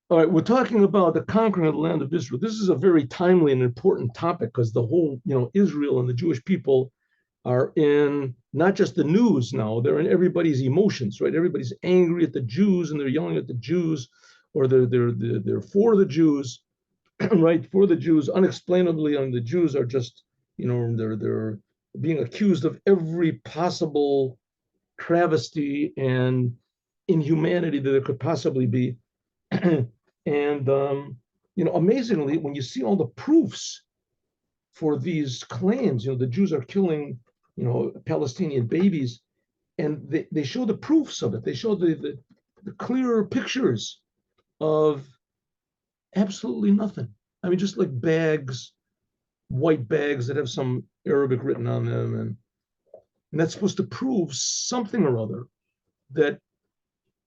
All right, we're talking about the conquering of the land of Israel. This is a very timely and important topic because the whole, Israel and the Jewish people are in not just the news now, they're in everybody's emotions, right? Everybody's angry at the Jews and they're yelling at the Jews, or they're for the Jews, right? For the Jews, unexplainably, and the Jews are just, they're being accused of every possible travesty and inhumanity that there could possibly be. And amazingly, when you see all the proofs for these claims, the Jews are killing, Palestinian babies, and they show the proofs of it. They show the clear pictures of absolutely nothing. I mean, just like bags, white bags that have some Arabic written on them, and that's supposed to prove something or other that,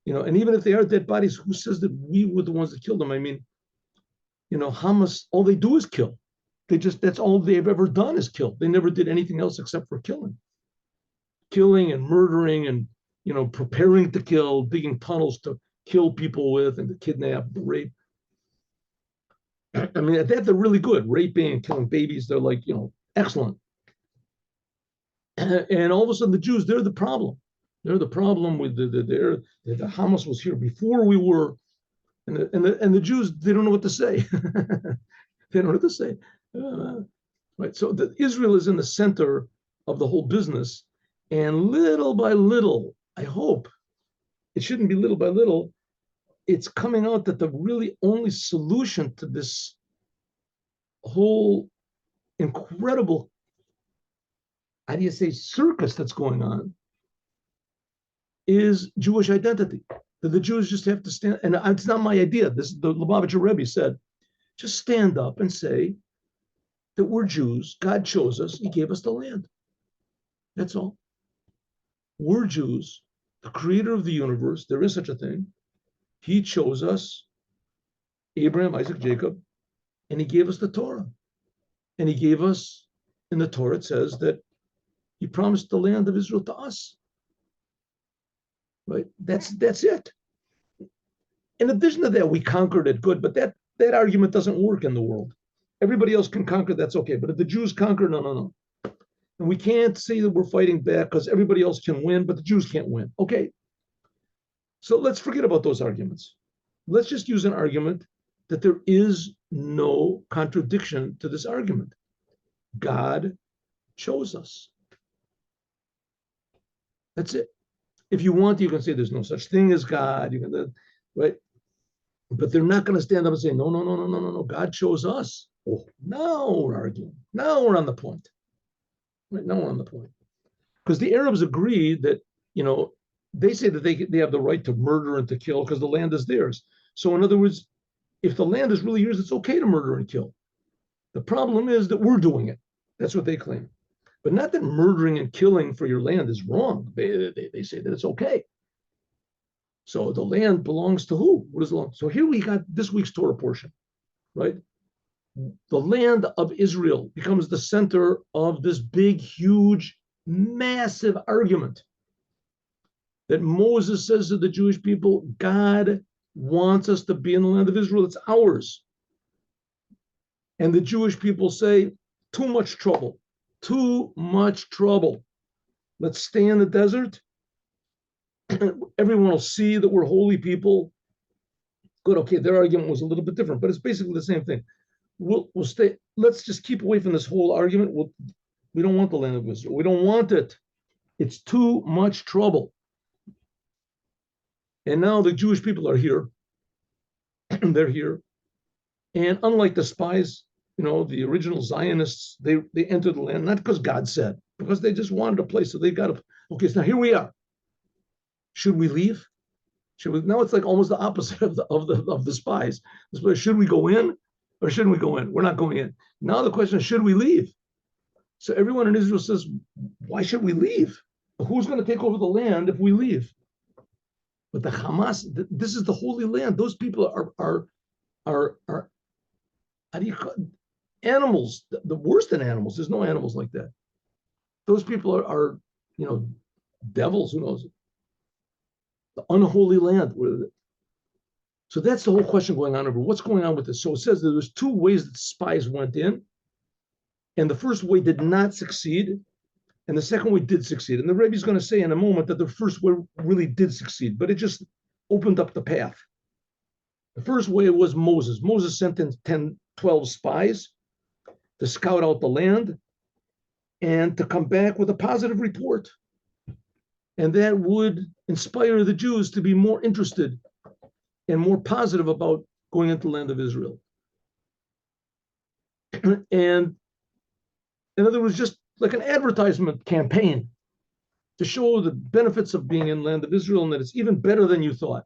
and even if they are dead bodies, who says that we were the ones that killed them? I mean, Hamas, all they do is kill. That's all they've ever done is kill. They never did anything else except for killing and murdering and, preparing to kill, digging tunnels to kill people with and to kidnap, to rape. I mean, at that, they're really good. Raping and killing babies, they're like, excellent. And all of a sudden, the Jews, they're the problem. They're the problem with the Hamas was here before we were. And the Jews, they don't know what to say. They don't know what to say. Right. So Israel is in the center of the whole business. And little by little, I hope, it shouldn't be little by little, it's coming out that the really only solution to this whole incredible, how do you say, circus that's going on is Jewish identity. That the Jews just have to stand, and it's not my idea. This is the Lubavitcher Rebbe said, just stand up and say that we're Jews. God chose us. He gave us the land. That's all. We're Jews. The creator of the universe, there is such a thing. He chose us, Abraham, Isaac, Jacob, and he gave us the Torah. And he gave us, in the Torah, it says that he promised the land of Israel to us. Right? That's it. In addition to that, we conquered it, good, but that argument doesn't work in the world. Everybody else can conquer, that's okay. But if the Jews conquer, no. And we can't say that we're fighting back because everybody else can win, but the Jews can't win. Okay. So let's forget about those arguments. Let's just use an argument that there is no contradiction to this argument. God chose us. That's it. If you want, you can say there's no such thing as God. You can, right? But they're not going to stand up and say, no. God chose us. Oh, now we're arguing. Now we're on the point. Right now we're on the point. Because the Arabs agree that, they say that they have the right to murder and to kill because the land is theirs. So in other words, if the land is really yours, it's okay to murder and kill. The problem is that we're doing it. That's what they claim. But not that murdering and killing for your land is wrong. They say that it's okay. So the land belongs to who? What does it belong? So here we got this week's Torah portion, right? The land of Israel becomes the center of this big, huge, massive argument that Moses says to the Jewish people, God wants us to be in the land of Israel. It's ours. And the Jewish people say, too much trouble. Too much trouble. Let's stay in the desert. Everyone will see that we're holy people. Good, okay, their argument was a little bit different, but it's basically the same thing. We'll stay. Let's just keep away from this whole argument. We don't want the land of Israel. We don't want it. It's too much trouble. And now the Jewish people are here. They're here. And unlike the spies, the original Zionists, they entered the land, not because God said, because they just wanted a place. So they got a, okay, so now here we are. Should we leave? Should we? Now it's like almost the opposite of the spies. Should we go in or shouldn't we go in? We're not going in. Now the question is, should we leave? So everyone in Israel says, why should we leave? Who's going to take over the land if we leave? But the Hamas, this is the Holy Land. Those people are how do you call it? Animals, the worse than animals. There's no animals like that. Those people are devils, who knows? The unholy land. So that's the whole question going on over what's going on with this. So it says that there's two ways that spies went in, and the first way did not succeed, and the second way did succeed. And the Rebbe is going to say in a moment that the first way really did succeed, but it just opened up the path. The first way was Moses. Moses sent in 10, 12 spies to scout out the land and to come back with a positive report. And that would inspire the Jews to be more interested and more positive about going into the land of Israel. And in other words, just like an advertisement campaign to show the benefits of being in the land of Israel and that it's even better than you thought.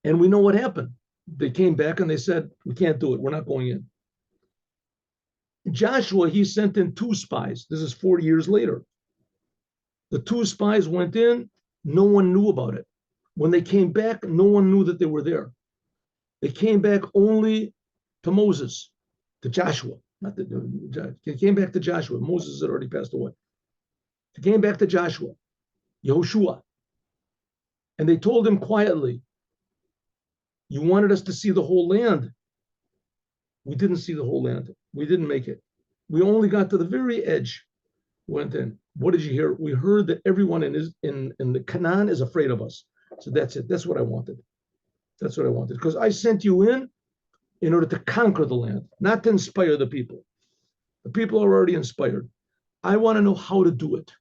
And we know what happened. They came back and they said, we can't do it. We're not going in. Joshua, he sent in 2 spies. This is 40 years later. The 2 spies went in. No one knew about it. When they came back, no one knew that they were there. They came back only to Moses, to Joshua. They came back to Joshua. Moses had already passed away. They came back to Joshua, Yehoshua. And they told him quietly, you wanted us to see the whole land. We didn't see the whole land. We didn't make it. We only got to the very edge, went in. What did you hear? We heard that everyone in the Canaan is afraid of us. So that's it. That's what I wanted. That's what I wanted. Because I sent you in order to conquer the land, not to inspire the people. The people are already inspired. I want to know how to do it.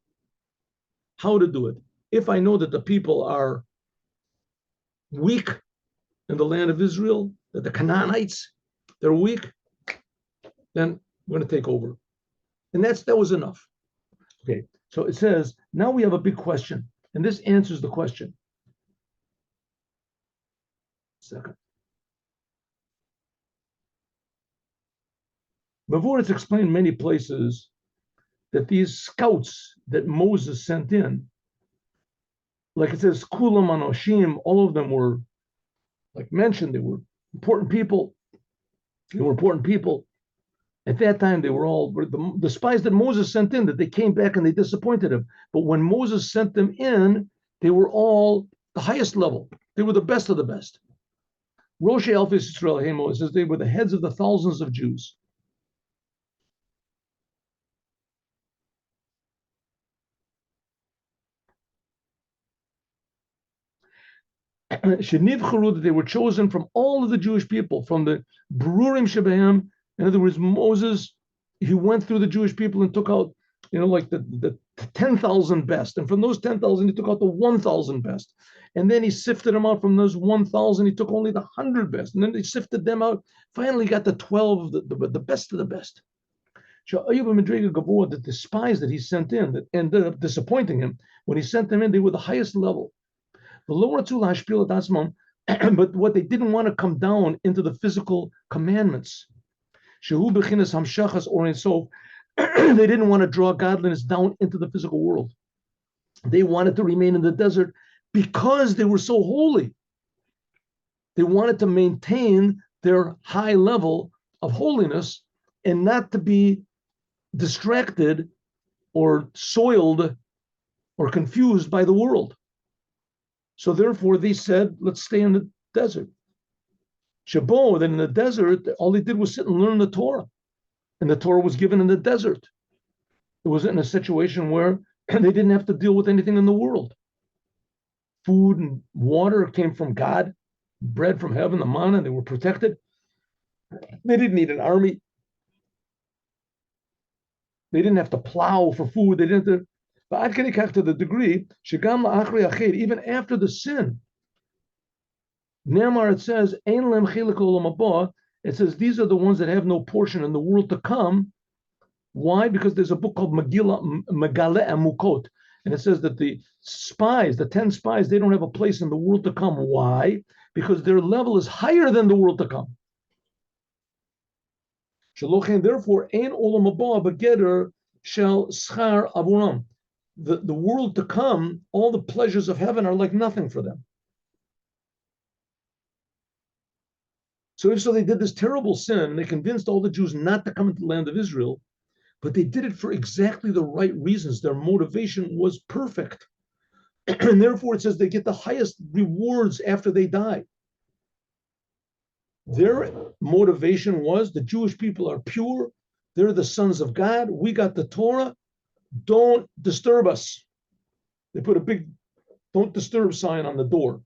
How to do it. If I know that the people are weak in the land of Israel, that the Canaanites, they're weak, then we're going to take over. And that was enough. Okay, so it says, now we have a big question, and this answers the question. Second. Before it's explained many places that these scouts that Moses sent in, like it says, Kulam Anoshim, all of them were, like mentioned, they were important people. They were important people. At that time, they were all the spies that Moses sent in, that they came back and they disappointed him. But when Moses sent them in, they were all the highest level. They were the best of the best. Roshei Alfei Yisrael Hemo says they were the heads of the thousands of Jews. Shenivcharu, that they were chosen from all of the Jewish people, from the Berurim Shebehem. In other words, Moses, he went through the Jewish people and took out, like the 10,000 best. And from those 10,000, he took out the 1,000 best. And then he sifted them out from those 1,000. He took only the 100 best. And then they sifted them out. Finally got the 12, the best of the best. That the spies that he sent in, that ended up disappointing him, when he sent them in, they were the highest level. But what they didn't want to come down into the physical commandments. They didn't want to draw godliness down into the physical world. They wanted to remain in the desert because they were so holy. They wanted to maintain their high level of holiness and not to be distracted or soiled or confused by the world. So therefore they said, let's stay in the desert. Shabo, then in the desert, all they did was sit and learn the Torah. And the Torah was given in the desert. It was in a situation where they didn't have to deal with anything in the world. Food and water came from God, bread from heaven, the manna, they were protected. They didn't need an army. They didn't have to plow for food. They didn't have to, but to the degree, even after the sin, Nemar, it says, it says, these are the ones that have no portion in the world to come. Why? Because there's a book called Megale Amukot. And it says that the spies, the 10 spies, they don't have a place in the world to come. Why? Because their level is higher than the world to come. Therefore, Ein Olam Haba Begeder Shel Schar Avuram. The world to come, all the pleasures of heaven are like nothing for them. So if so, they did this terrible sin. They convinced all the Jews not to come into the land of Israel, but they did it for exactly the right reasons. Their motivation was perfect. And therefore, it says they get the highest rewards after they die. Their motivation was the Jewish people are pure. They're the sons of God. We got the Torah. Don't disturb us. They put a big don't disturb sign on the door.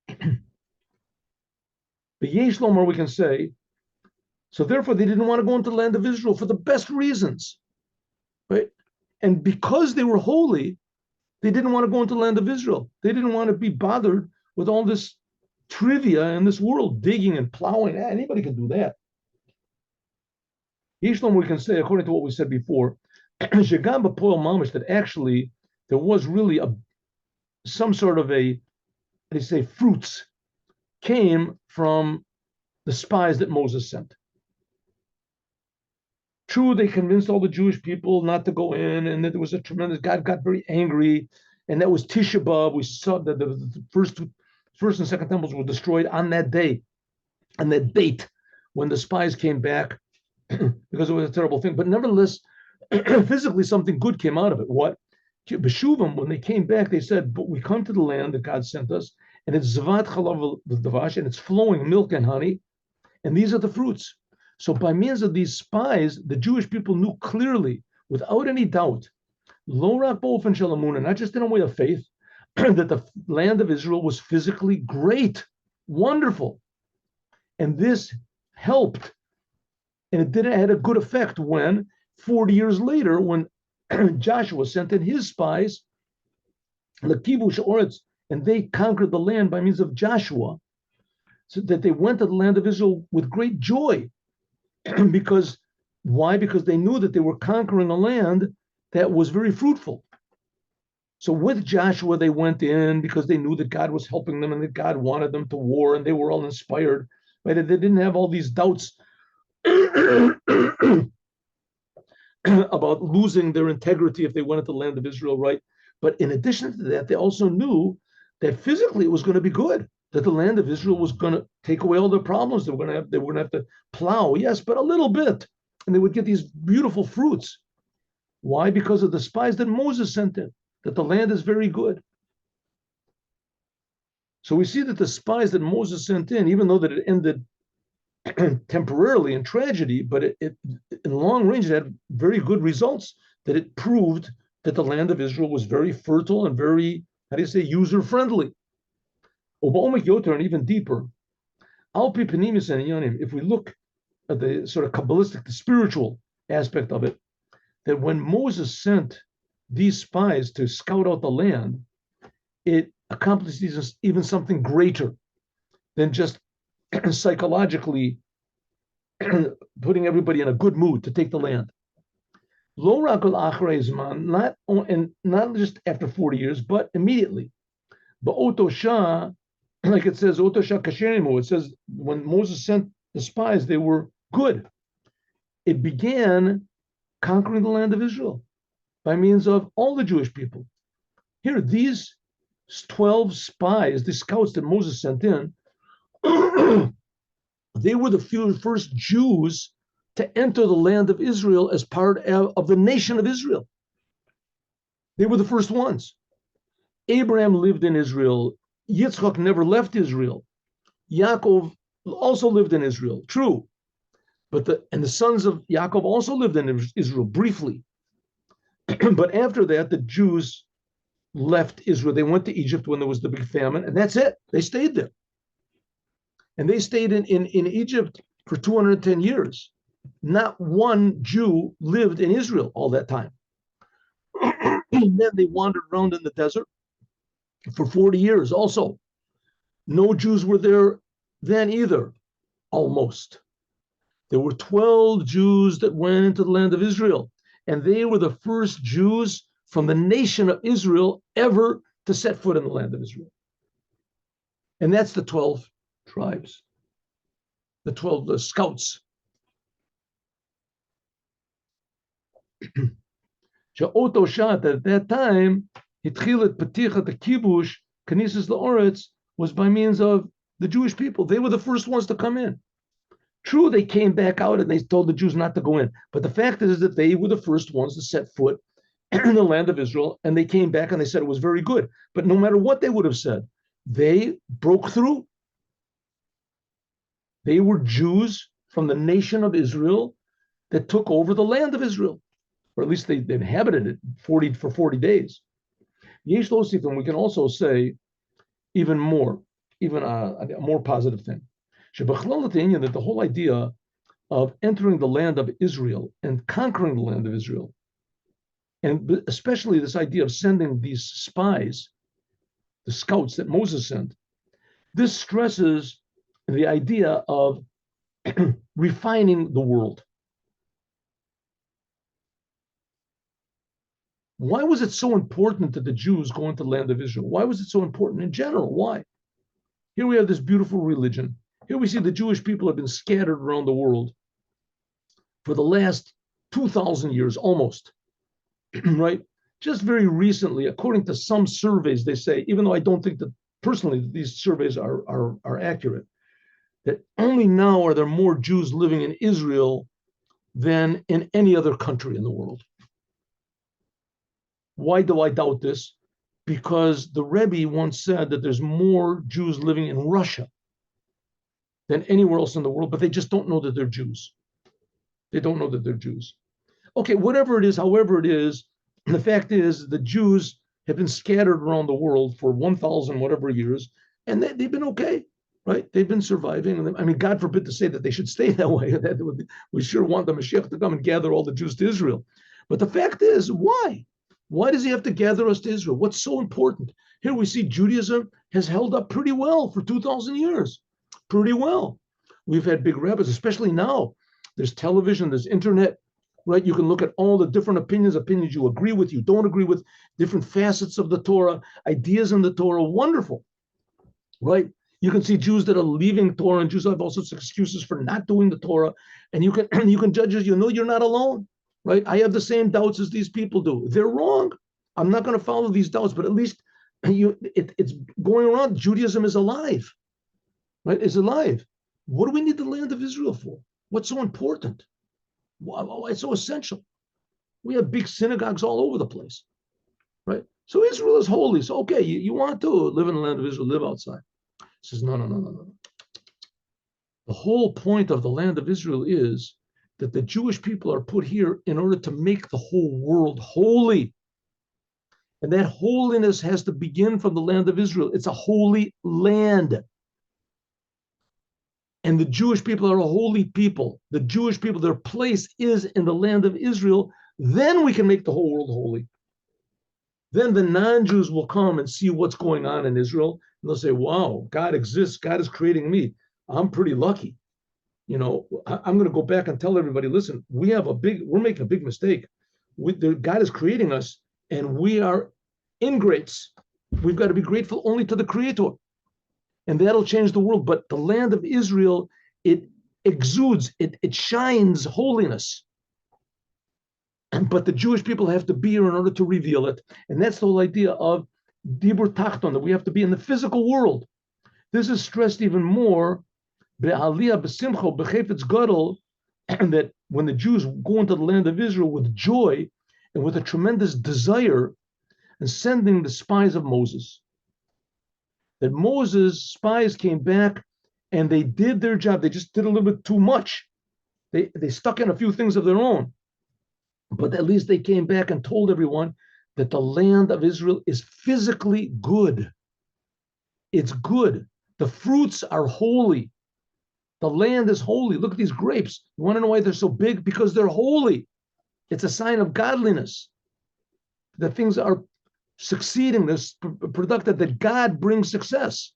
But Yesh Lomar, we can say, so therefore they didn't want to go into the land of Israel for the best reasons, right? And because they were holy, they didn't want to go into the land of Israel. They didn't want to be bothered with all this trivia in this world, digging and plowing. Anybody can do that. Yesh Lomar, we can say, according to what we said before, that actually there was really some sort of they say fruits came from the spies that Moses sent. True, they convinced all the Jewish people not to go in, and that there was a tremendous, God got very angry, and that was Tisha B'Av. We saw that the first and second temples were destroyed on that day, on that date, when the spies came back, because it was a terrible thing. But nevertheless, physically something good came out of it. What? Beshuvim, when they came back, they said, but we come to the land that God sent us, and it's Zavat Chalav Davash, and it's flowing milk and honey, and these are the fruits. So by means of these spies, the Jewish people knew clearly, without any doubt, Lo Rak B'Ofen Shel Emunah, not just in a way of faith, that the land of Israel was physically great, wonderful. And this helped, and it had a good effect when 40 years later, when Joshua sent in his spies, the Kibush Oretz, and they conquered the land by means of Joshua, so that they went to the land of Israel with great joy. Because why? Because they knew that they were conquering a land that was very fruitful. So with Joshua, they went in because they knew that God was helping them and that God wanted them to war, and they were all inspired. Right? They didn't have all these doubts about losing their integrity if they went into the land of Israel, right? But in addition to that, they also knew that physically it was going to be good, that the land of Israel was going to take away all their problems. They were going to have to plow, yes, but a little bit, and they would get these beautiful fruits. Why? Because of the spies that Moses sent in, that the land is very good. So we see that the spies that Moses sent in, even though that it ended temporarily in tragedy, but it in long range, it had very good results, that it proved that the land of Israel was very fertile and very, how do you say, user-friendly. And even deeper, if we look at the sort of Kabbalistic, the spiritual aspect of it, that when Moses sent these spies to scout out the land, it accomplished even something greater than just psychologically putting everybody in a good mood to take the land. Not just after 40 years, but immediately. Like it says, it says when Moses sent the spies, they were good. It began conquering the land of Israel by means of all the Jewish people. Here, these 12 spies, the scouts that Moses sent in, they were the first Jews to enter the land of Israel as part of the nation of Israel. They were the first ones. Abraham lived in Israel. Yitzchak never left Israel. Yaakov also lived in Israel. True. But the sons of Yaakov also lived in Israel briefly. But after that, the Jews left Israel. They went to Egypt when there was the big famine, and that's it. They stayed there. And they stayed in Egypt for 210 years. Not one Jew lived in Israel all that time. And then they wandered around in the desert for 40 years also. No Jews were there then either, almost. There were 12 Jews that went into the land of Israel, and they were the first Jews from the nation of Israel ever to set foot in the land of Israel. And that's the 12 tribes, the scouts. At that time, Hitchilet Petichat the Kibush, Knesses La'oretz, was by means of the Jewish people. They were the first ones to come in. True, they came back out and they told the Jews not to go in. But the fact is that they were the first ones to set foot in the land of Israel, and they came back and they said it was very good. But no matter what they would have said, They broke through. They were Jews from the nation of Israel that took over the land of Israel, or at least they inhabited it for 40 days. Yesh Losif, we can also say even more, even a more positive thing. That the whole idea of entering the land of Israel and conquering the land of Israel, and especially this idea of sending these spies, the scouts that Moses sent, this stresses the idea of refining the world. Why was it so important that the Jews go into the land of Israel? Why was it so important in general? Why? Here we have this beautiful religion. Here we see the Jewish people have been scattered around the world for the last 2,000 years almost, right? Just very recently, according to some surveys, they say, even though I don't think that personally these surveys are accurate, that only now are there more Jews living in Israel than in any other country in the world. Why do I doubt this? Because the Rebbe once said that there's more Jews living in Russia than anywhere else in the world, but they just don't know that they're Jews. They don't know that they're Jews. Okay, whatever it is, however it is, the fact is the Jews have been scattered around the world for 1,000 whatever years, and they've been okay, right? They've been surviving. I mean, God forbid to say that they should stay that way. We sure want the Moshiach to come and gather all the Jews to Israel. But the fact is, why? Why does he have to gather us to Israel? What's so important? Here we see Judaism has held up pretty well for 2,000 years. Pretty well. We've had big rabbis, especially now. There's television, there's internet, right? You can look at all the different opinions you agree with, you don't agree with, different facets of the Torah, ideas in the Torah, wonderful, right? You can see Jews that are leaving Torah, and Jews have all sorts of excuses for not doing the Torah, and you can judge as you're not alone. Right? I have the same doubts as these people do. They're wrong. I'm not going to follow these doubts, but at least it's going around. Judaism is alive, right? It's alive. What do we need the land of Israel for? What's so important? Why it's so essential? We have big synagogues all over the place, right? So Israel is holy. So, okay, you want to live in the land of Israel, live outside. He says, no. The whole point of the land of Israel is that the Jewish people are put here in order to make the whole world holy. And that holiness has to begin from the land of Israel. It's a holy land. And the Jewish people are a holy people. The Jewish people, their place is in the land of Israel. Then we can make the whole world holy. Then the non-Jews will come and see what's going on in Israel. And they'll say, wow, God exists. God is creating me. I'm pretty lucky. I'm going to go back and tell everybody, listen, we're making a big mistake. God is creating us, and we are ingrates. We've got to be grateful only to the Creator, and that'll change the world. But the land of Israel, it exudes, it shines holiness. But the Jewish people have to be here in order to reveal it, and that's the whole idea of Dibur Tachton, that we have to be in the physical world. This is stressed even more. And that when the Jews go into the land of Israel with joy and with a tremendous desire and sending the spies of Moses, that Moses' spies came back and they did their job. They just did a little bit too much. They stuck in a few things of their own, but at least they came back and told everyone that the land of Israel is physically good. It's good. The fruits are holy. The land is holy. Look at these grapes. You want to know why they're so big? Because they're holy. It's a sign of godliness. That things are succeeding, they're productive, that God brings success.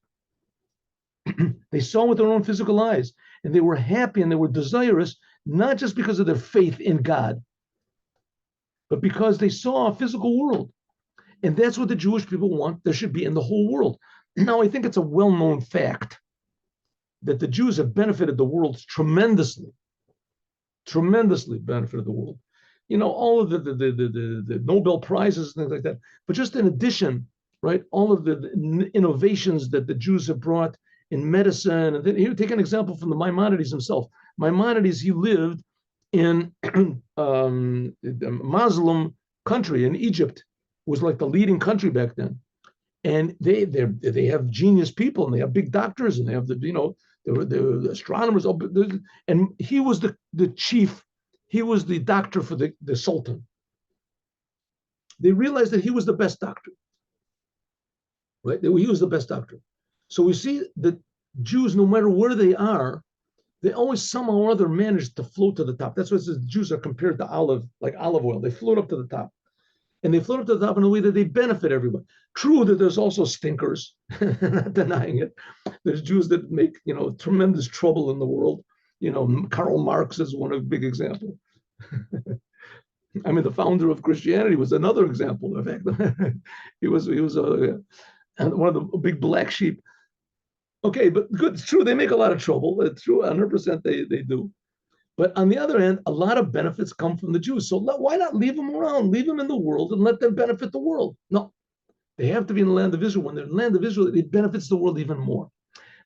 They saw with their own physical eyes, and they were happy and they were desirous, not just because of their faith in God, but because they saw a physical world. And that's what the Jewish people want. There should be in the whole world. Now, I think it's a well-known fact that the Jews have benefited the world tremendously benefited the world. All of the Nobel Prizes and things like that. But just in addition, right, all of the innovations that the Jews have brought in medicine. And then here, take an example from the Maimonides himself. Maimonides, he lived in a Muslim country in Egypt. It was like the leading country back then. and they have genius people, and they have big doctors, and they have the astronomers, and he was the chief, he was the doctor for the sultan. They realized that he was the best doctor, right? He was the best doctor. So we see that Jews, no matter where they are, they always somehow or other manage to float to the top. That's why it says Jews are compared to olive oil. They float up to the top. And they float up to the top in a way that they benefit everyone. True that there's also stinkers, not denying it. There's Jews that make, tremendous trouble in the world. Karl Marx is one of big example. I mean, the founder of Christianity was another example. In fact, he was one of the big black sheep. Okay, but good. It's true. They make a lot of trouble. It's true. 100% they do. But on the other hand, a lot of benefits come from the Jews. So why not leave them around? Leave them in the world and let them benefit the world. No, they have to be in the land of Israel. When they're in the land of Israel, it benefits the world even more.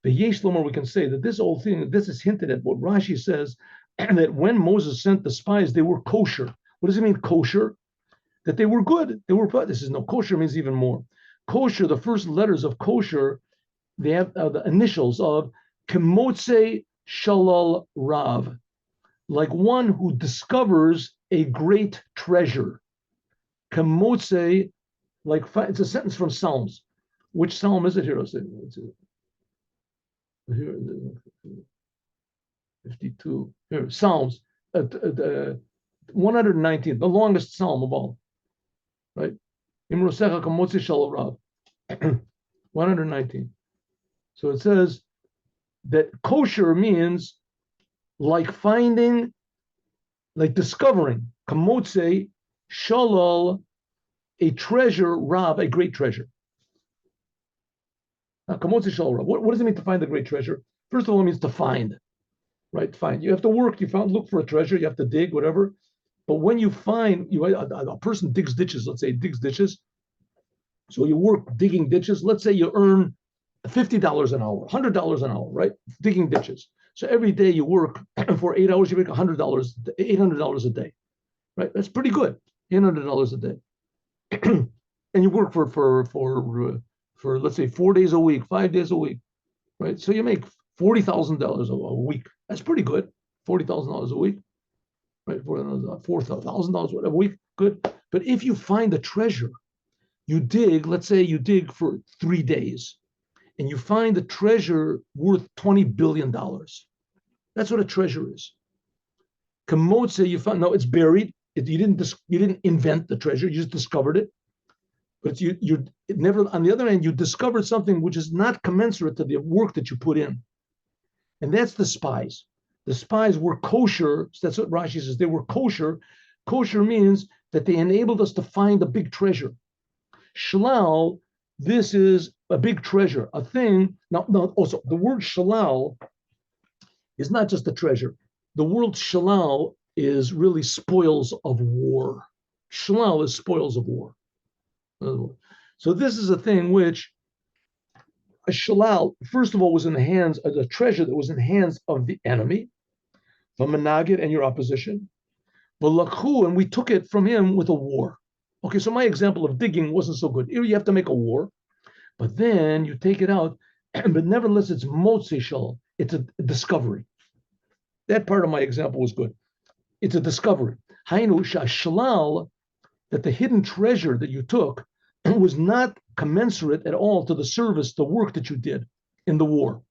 The Yesh Lomar, we can say that this whole thing, this is hinted at what Rashi says, that when Moses sent the spies, they were kosher. What does it mean, kosher? That they were good. They were. This is no kosher means even more. Kosher, the first letters of kosher, they have the initials of Kemotze Shalal Rav, like one who discovers a great treasure. Kemotze, it's a sentence from Psalms. Which Psalm is it here? Here, 52. Here, Psalms, 119, the longest Psalm of all, right? 119. So it says that kosher means like finding, like discovering, kamotze, shalal, a treasure, rab, a great treasure. Now, kamotze shalal rab. What does it mean to find a great treasure? First of all, it means to find, right? Find. You have to work. Look for a treasure. You have to dig, whatever. But when you find, a person digs ditches. Let's say digs ditches. So you work digging ditches. Let's say you earn $50 an hour, $100 an hour, right? Digging ditches. So every day you work for 8 hours, you make $100, $800 a day, right? That's pretty good, $800 a day. And you work for let's say 4 days a week, 5 days a week, right? So you make $40,000 a week. That's pretty good, $40,000 a week, right? $4,000 a week, good. But if you find a treasure, you dig. Let's say you dig for 3 days, and you find a treasure worth $20 billion. That's what a treasure is. Kamotze, you found, no, it's buried. You didn't invent the treasure, you just discovered it. But it never, on the other hand, you discovered something which is not commensurate to the work that you put in. And that's the spies. The spies were kosher. So that's what Rashi says. They were kosher. Kosher means that they enabled us to find a big treasure. Shalal, this is a big treasure, a thing. Now, also, the word shalal is not just a treasure. The word shalal is really spoils of war. Shalal is spoils of war. So this is a thing which a shalal, first of all, was in the hands of a treasure that was in the hands of the enemy, the menagid and your opposition. But lakhu, and we took it from him with a war. Okay, so my example of digging wasn't so good. Here you have to make a war, but then you take it out, but nevertheless, it's motzi shal. It's a discovery. That part of my example was good. It's a discovery. Hainu shalal, that the hidden treasure that you took was not commensurate at all to the service, the work that you did in the war.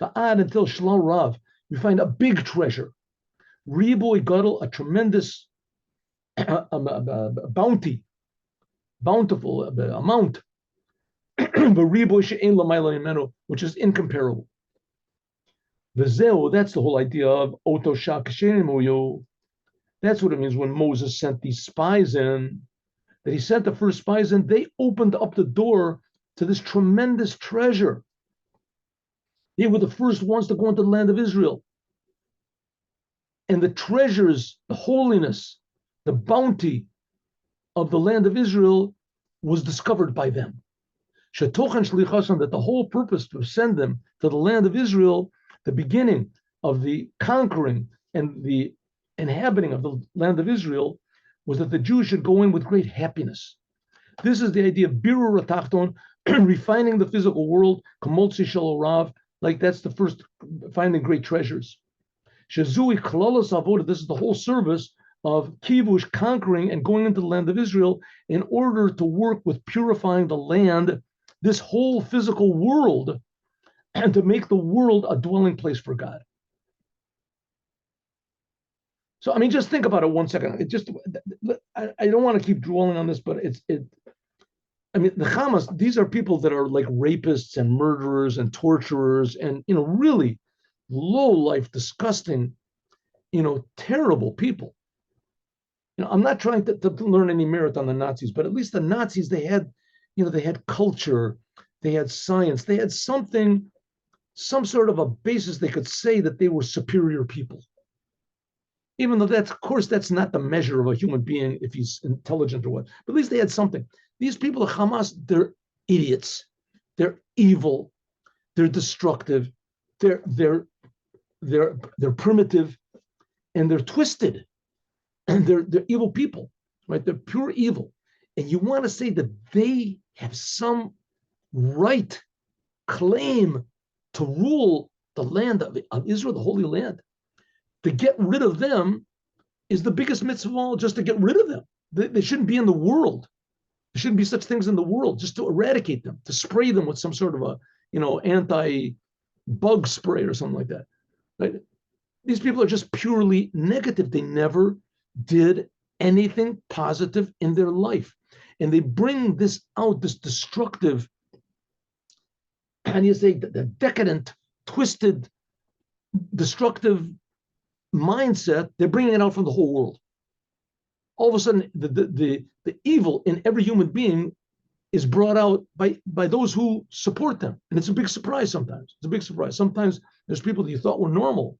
The ad until shalal rav, you find a big treasure. Riboy gadol, a tremendous bountiful amount, but riboy she'ein lamayla mimenu, which is incomparable. V'zeu, that's the whole idea of oto shakashenimuyu. That's what it means when Moses sent these spies in, that he sent the first spies in, they opened up the door to this tremendous treasure. They were the first ones to go into the land of Israel. And the treasures, the holiness, the bounty of the land of Israel was discovered by them. That the whole purpose to send them to the land of Israel, the beginning of the conquering and the inhabiting of the land of Israel, was that the Jews should go in with great happiness. This is the idea of birur atachton, refining the physical world, kamotzi shel rav, like that's the first, finding great treasures. Shezui klalos avoda, this is the whole service of kivush, conquering and going into the land of Israel in order to work with purifying the land, this whole physical world, and to make the world a dwelling place for God. So, I mean, just think about it 1 second. I don't want to keep dwelling on this, but I mean, the Hamas, these are people that are like rapists and murderers and torturers and, really low life, disgusting, terrible people. I'm not trying to learn any merit on the Nazis, but at least the Nazis, they had culture, they had science, they had something, some sort of a basis they could say that they were superior people. Even though of course, that's not the measure of a human being if he's intelligent or what, but at least they had something. These people, the Hamas, they're idiots, they're evil, they're destructive, they're primitive, and they're twisted, and they're evil people, right? They're pure evil, and you want to say that they have some right, claim to rule the land of Israel, the Holy Land. To get rid of them is the biggest mitzvah of all, just to get rid of them. They shouldn't be in the world. There shouldn't be such things in the world, just to eradicate them, to spray them with some sort of a, anti-bug spray or something like that. Right? These people are just purely negative. They never did anything positive in their life. And they bring this out, this destructive, how do you say, the decadent, twisted, destructive mindset, they're bringing it out from the whole world. All of a sudden, the evil in every human being is brought out by those who support them. And it's a big surprise sometimes. It's a big surprise. Sometimes there's people that you thought were normal,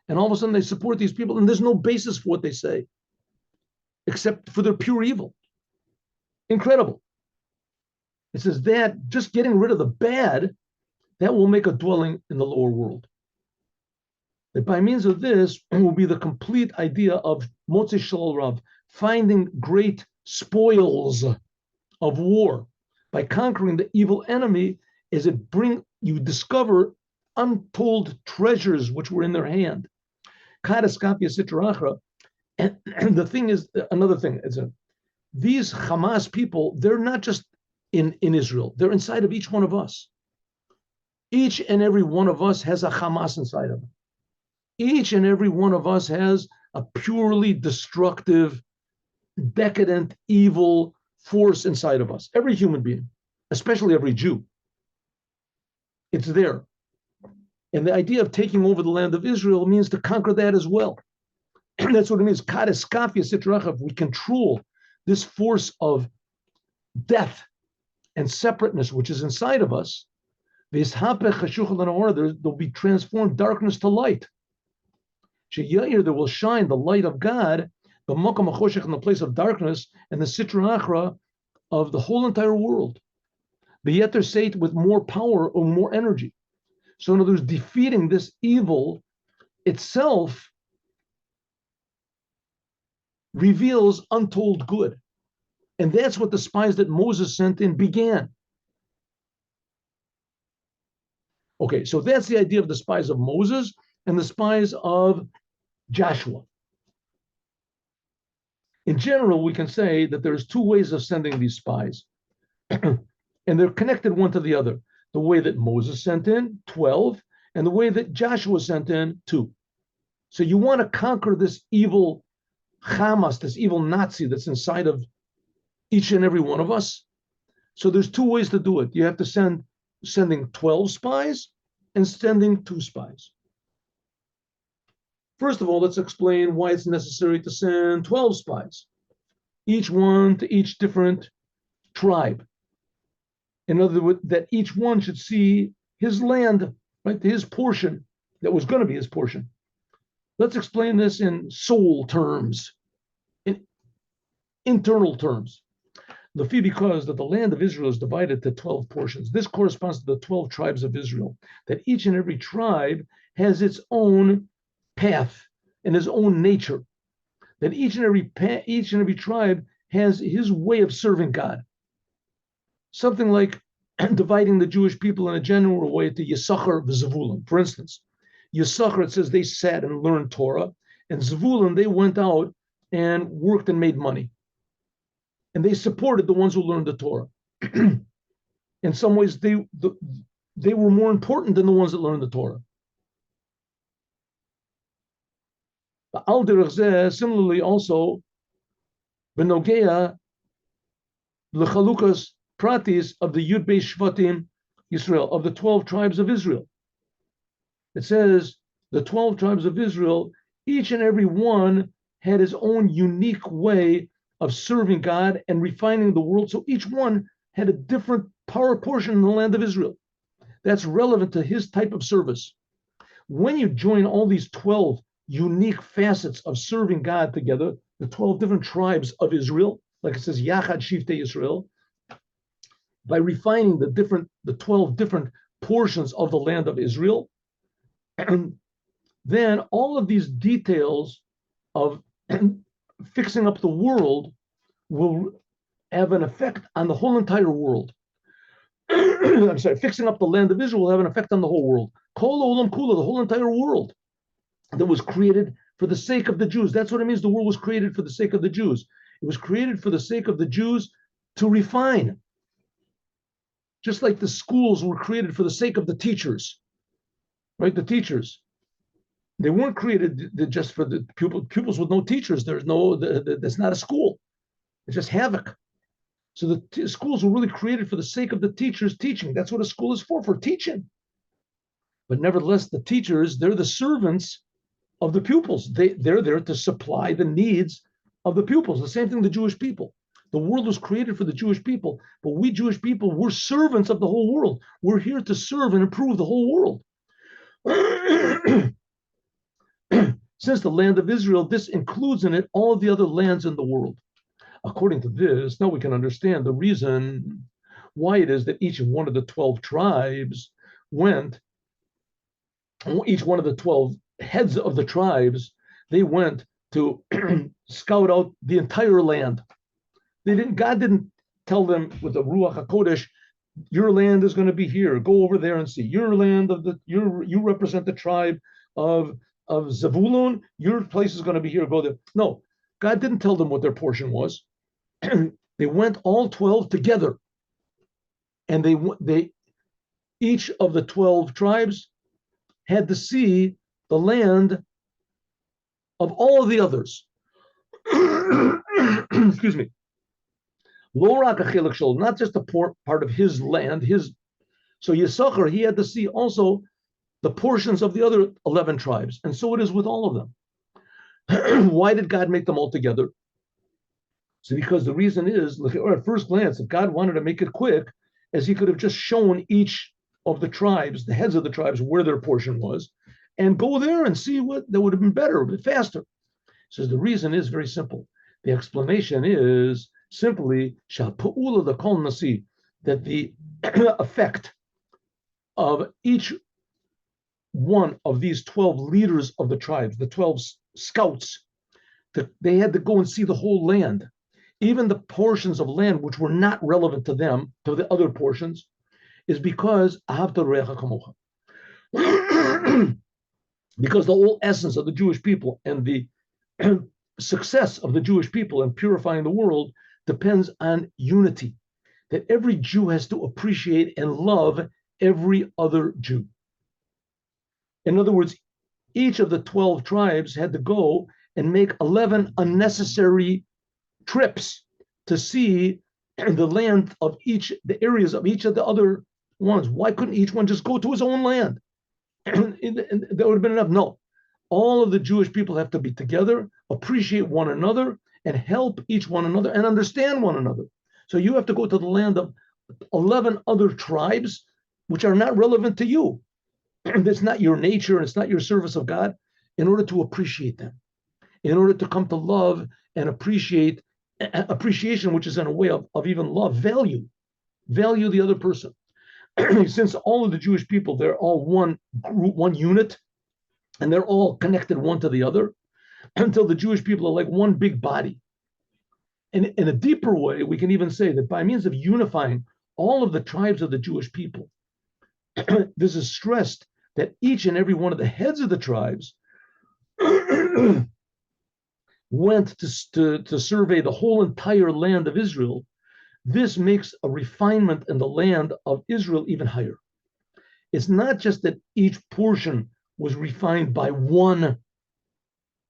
and all of a sudden they support these people, and there's no basis for what they say, except for their pure evil. Incredible. It says that just getting rid of the bad, that will make a dwelling in the lower world. That by means of this will be the complete idea of Motzi Shel Rav, finding great spoils of war. By conquering the evil enemy, as you discover untold treasures which were in their hand. And the thing is, another thing, these Hamas people, they're not just in Israel, they're inside of each one of us. Each and every one of us has a Hamas inside of them. Each and every one of us has a purely destructive, decadent, evil force inside of us. Every human being, especially every Jew. It's there. And the idea of taking over the land of Israel means to conquer that as well. And that's what it means. We control this force of death and separateness, which is inside of us. There'll be transformed darkness to light. There will shine the light of God, the Makom HaChoshech, in the place of darkness, and the Sitra Achra of the whole entire world. But yet they're saved with more power or more energy. So in other words, defeating this evil itself reveals untold good. And that's what the spies that Moses sent in began. Okay, so that's the idea of the spies of Moses and the spies of Joshua. In general, we can say that there's two ways of sending these spies, and they're connected one to the other. The way that Moses sent in, 12, and the way that Joshua sent in, 2. So you want to conquer this evil Hamas, this evil Nazi that's inside of each and every one of us. So there's two ways to do it. You have to sending 12 spies and sending 2 spies. First of all, let's explain why it's necessary to send 12 spies, each one to each different tribe. In other words, that each one should see his land, right, his portion, that was going to be his portion. Let's explain this in soul terms, in internal terms. Lefi, because that the land of Israel is divided to 12 portions. This corresponds to the 12 tribes of Israel, that each and every tribe has its own path and his own nature, that each and every tribe has his way of serving God. Something like dividing the Jewish people in a general way to Yisachar and Zevulun. For instance, Yisachar, it says they sat and learned Torah, and Zevulun, they went out and worked and made money. And they supported the ones who learned the Torah. In some ways, they were more important than the ones that learned the Torah. Similarly, also, Benogea, Lechalukas Pratis of the Yud Beis Shvatim Yisrael, of the 12 tribes of Israel. It says the 12 tribes of Israel, each and every one had his own unique way of serving God and refining the world. So each one had a different power portion in the land of Israel that's relevant to his type of service. When you join all these 12 unique facets of serving God together, the 12 different tribes of Israel, like it says, Yachad Shiftei Yisrael, by refining the 12 different portions of the land of Israel, and then all of these details of fixing up the world will have an effect on the whole entire world. I'm sorry, fixing up the land of Israel will have an effect on the whole world. Kol olam kula, the whole entire world that was created for the sake of the Jews. That's what it means. The world was created for the sake of the Jews. It was created for the sake of the Jews to refine. Just like the schools were created for the sake of the teachers, right? The teachers. They weren't created just for the pupils with no teachers. There's not a school. It's just havoc. So the schools were really created for the sake of the teachers teaching. That's what a school is for teaching. But nevertheless, the teachers, they're the servants of the pupils. They're there to supply the needs of the pupils. The same thing the Jewish people. The world was created for the Jewish people, but we Jewish people, we're servants of the whole world. We're here to serve and improve the whole world. Since the land of Israel, this includes in it all of the other lands in the world. According to this, now we can understand the reason why it is that each one of the 12 tribes went, each one of the 12 heads of the tribes, they went to scout out the entire land. God didn't tell them with the Ruach HaKodesh, your land is going to be here. Go over there and see. Your land you represent the tribe of Zebulun. Your place is going to be here. Go there. No, God didn't tell them what their portion was. They went all 12 together, and they each of the 12 tribes had to see the land of all of the others. Excuse me. Not just the part of his land, so Yisachar, he had to see also the portions of the other 11 tribes. And so it is with all of them. Why did God make them all together? So because the reason is, look at first glance, if God wanted to make it quick, as he could have just shown each of the tribes, the heads of the tribes, where their portion was, and go there and see what that would have been better, a bit faster. So the reason is very simple. The explanation is simply that the effect of each one of these 12 leaders of the tribes, the 12 scouts, they had to go and see the whole land, even the portions of land which were not relevant to them, to the other portions, is because because the whole essence of the Jewish people and the success of the Jewish people in purifying the world depends on unity, that every Jew has to appreciate and love every other Jew. In other words, each of the 12 tribes had to go and make 11 unnecessary trips to see the land of the areas of each of the other ones. Why couldn't each one just go to his own land? And that would have been enough. No, all of the Jewish people have to be together, appreciate one another, and help each one another and understand one another. So you have to go to the land of 11 other tribes, which are not relevant to you. That's not your nature, and it's not your service of God, in order to appreciate them, in order to come to love and appreciation, which is in a way of even love, value the other person. Since all of the Jewish people, they're all one group, one unit, and they're all connected one to the other, until the Jewish people are like one big body. And in a deeper way, we can even say that by means of unifying all of the tribes of the Jewish people. This is stressed that each and every one of the heads of the tribes went to survey the whole entire land of Israel. This makes a refinement in the land of Israel even higher. It's not just that each portion was refined by one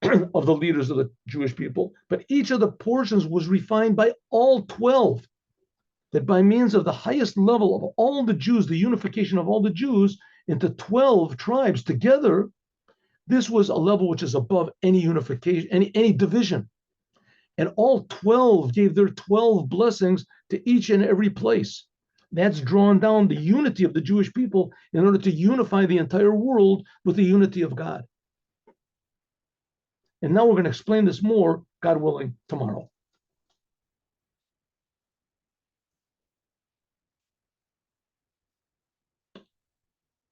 of the leaders of the Jewish people, but each of the portions was refined by all 12. That by means of the highest level of all the Jews, the unification of all the Jews into 12 tribes together, this was a level which is above any unification, any division. And all 12 gave their 12 blessings to each and every place. That's drawn down the unity of the Jewish people in order to unify the entire world with the unity of God. And now we're going to explain this more, God willing, tomorrow.